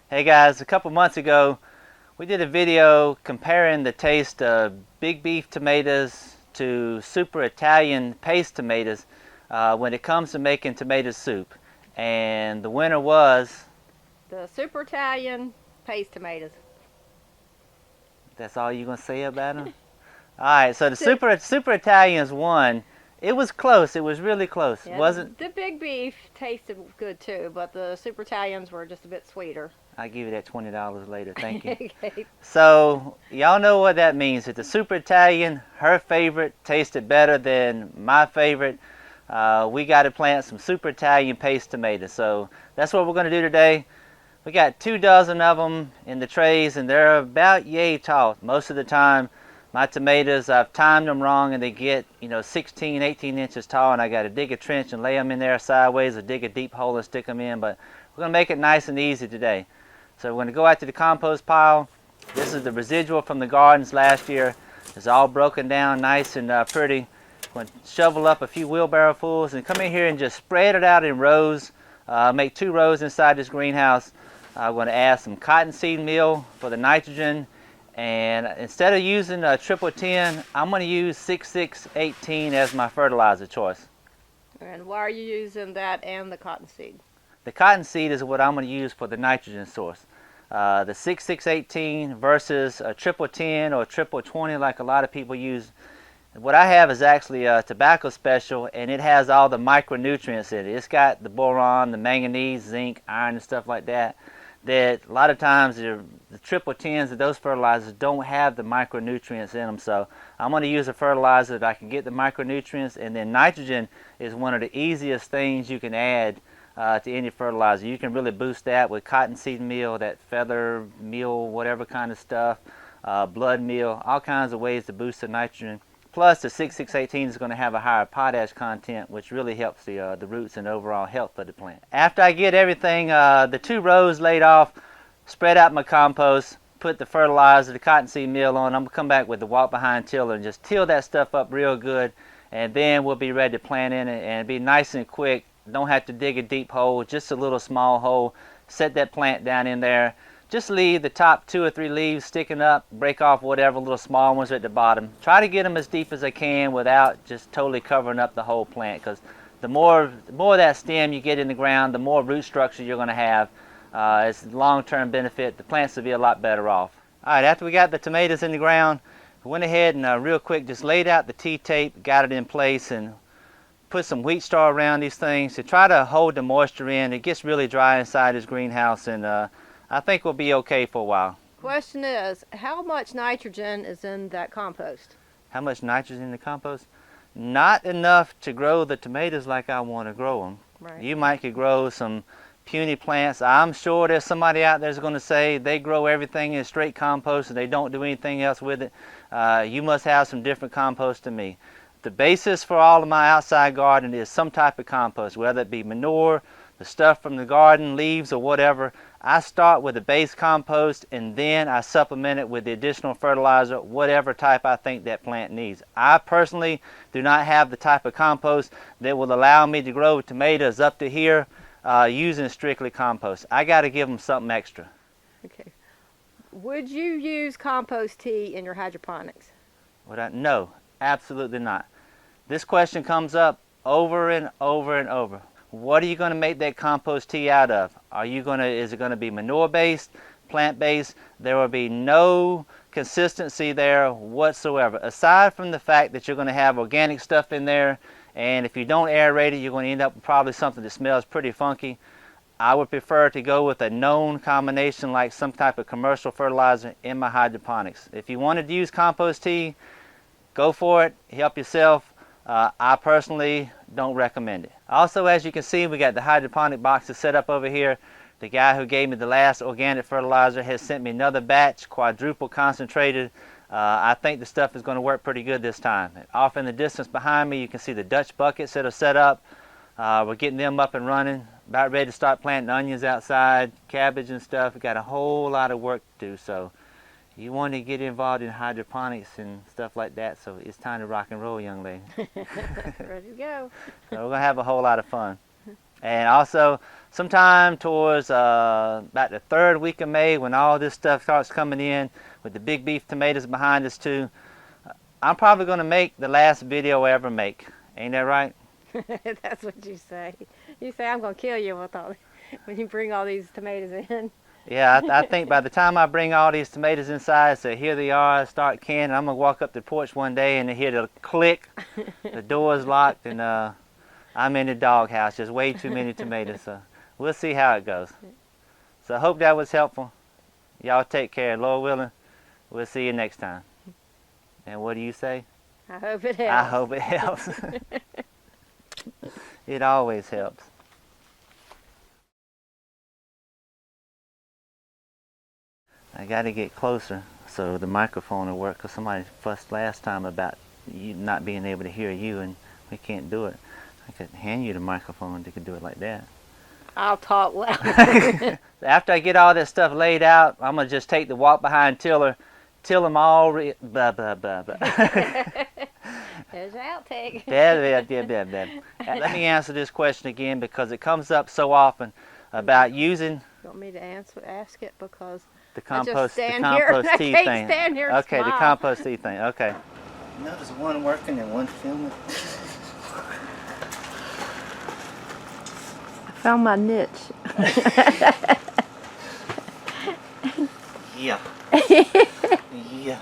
Hey guys, a couple months ago we did a video comparing the taste of big beef tomatoes to super Italian paste tomatoes when it comes to making tomato soup. And the winner was... The super Italian paste tomatoes. That's all you're going to say about them? Alright, so the The, super Italians won. It was close, it was really close. yeah, Wasn't... the big beef tasted good too, but the super Italians were just a bit sweeter. I'll give you that $20 later, thank you. Okay. So, y'all know what that means. That the super Italian, her favorite, tasted better than my favorite. We got to plant some super Italian paste tomatoes. So, that's what we're going to do today. We got 2 dozen of them in the trays, and they're about yay tall. Most of the time, my tomatoes, I've timed them wrong, and they get, 16, 18 inches tall, and I got to dig a trench and lay them in there sideways or dig a deep hole and stick them in. But we're going to make it nice and easy today. So we're going to go out to the compost pile. This is the residual from the gardens last year. It's all broken down nice and pretty. We're going to shovel up a few wheelbarrow fulls and come in here and just spread it out in rows. Make 2 rows inside this greenhouse. I'm going to add some cottonseed meal for the nitrogen. And instead of using triple 10, I'm going to use 6618 as my fertilizer choice. And why are you using that and the cottonseed? The cottonseed is what I'm going to use for the nitrogen source. The 6618 versus a triple 10 or triple 20 like a lot of people use. What I have is actually a tobacco special, and it has all the micronutrients in it. It's got the boron, the manganese, zinc, iron, and stuff like that. That a lot of times the triple 10s of those fertilizers don't have the micronutrients in them. So I'm going to use a fertilizer that I can get the micronutrients, and then nitrogen is one of the easiest things you can add to any fertilizer. You can really boost that with cottonseed meal, that feather meal, whatever kind of stuff, blood meal, all kinds of ways to boost the nitrogen. Plus the 6618 is going to have a higher potash content, which really helps the roots and overall health of the plant. After I get everything, the 2 rows laid off, spread out my compost, put the fertilizer, the cottonseed meal on, I'm going to come back with the walk behind tiller and just till that stuff up real good, and then we'll be ready to plant in it and be nice and quick. Don't have to dig a deep hole, just a little small hole. Set that plant down in there. Just leave the top 2 or 3 leaves sticking up, break off whatever little small ones at the bottom. Try to get them as deep as I can without just totally covering up the whole plant, because the more of that stem you get in the ground, the more root structure you're going to have. It's a long-term benefit. The plants will be a lot better off. Alright, after we got the tomatoes in the ground, we went ahead and real quick just laid out the T-tape, got it in place, and put some wheat straw around these things to try to hold the moisture in. It gets really dry inside this greenhouse, and I think we'll be okay for a while. Question is, how much nitrogen is in that compost? How much nitrogen in the compost? Not enough to grow the tomatoes like I want to grow them. Right. You might could grow some puny plants. I'm sure there's somebody out there that's going to say they grow everything in straight compost and they don't do anything else with it. You must have some different compost than me. The basis for all of my outside garden is some type of compost, whether it be manure, the stuff from the garden, leaves, or whatever. I start with a base compost, and then I supplement it with the additional fertilizer, whatever type I think that plant needs. I personally do not have the type of compost that will allow me to grow tomatoes up to here using strictly compost. I got to give them something extra. Okay. Would you use compost tea in your hydroponics? No, absolutely not. This question comes up over and over and over. What are you going to make that compost tea out of? Is it going to be manure based, plant based? There will be no consistency there whatsoever, aside from the fact that you're going to have organic stuff in there, and if you don't aerate it, you're going to end up with probably something that smells pretty funky. I would prefer to go with a known combination like some type of commercial fertilizer in my hydroponics. If you wanted to use compost tea, go for it, help yourself. I personally don't recommend it. Also, as you can see, we got the hydroponic boxes set up over here. The guy who gave me the last organic fertilizer has sent me another batch, quadruple concentrated. I think the stuff is going to work pretty good this time. Off in the distance behind me, you can see the Dutch buckets that are set up. We're getting them up and running. About ready to start planting onions outside, cabbage and stuff. We got a whole lot of work to do, so you want to get involved in hydroponics and stuff like that, so it's time to rock and roll, young lady. Ready to go. So we're going to have a whole lot of fun. And also, sometime towards about the 3rd week of May, when all this stuff starts coming in, with the big beef tomatoes behind us too, I'm probably going to make the last video I ever make. Ain't that right? That's what you say. You say I'm gonna kill you with all when you bring all these tomatoes in. Yeah, I think by the time I bring all these tomatoes inside, so here they are, start canning, I'm going to walk up the porch one day and hear the click, the door's locked, and I'm in the doghouse, just way too many tomatoes. So we'll see how it goes. So I hope that was helpful. Y'all take care. Lord willing, we'll see you next time. And what do you say? I hope it helps. I hope it helps. It always helps. I got to get closer so the microphone will work, because somebody fussed last time about you not being able to hear you, and we can't do it. I could hand you the microphone and you could do it like that. I'll talk louder. After I get all that stuff laid out, I'm going to just take the walk behind tiller, till them all blah, blah, blah, blah. There's your outtake. Let me answer this question again, because it comes up so often about using You want me to ask it because the I just compost stand tea here and I thing. can't stand here and Okay, the smile. compost tea thing. Okay. Notice one working and one filming. I found my niche. Yeah. Yeah.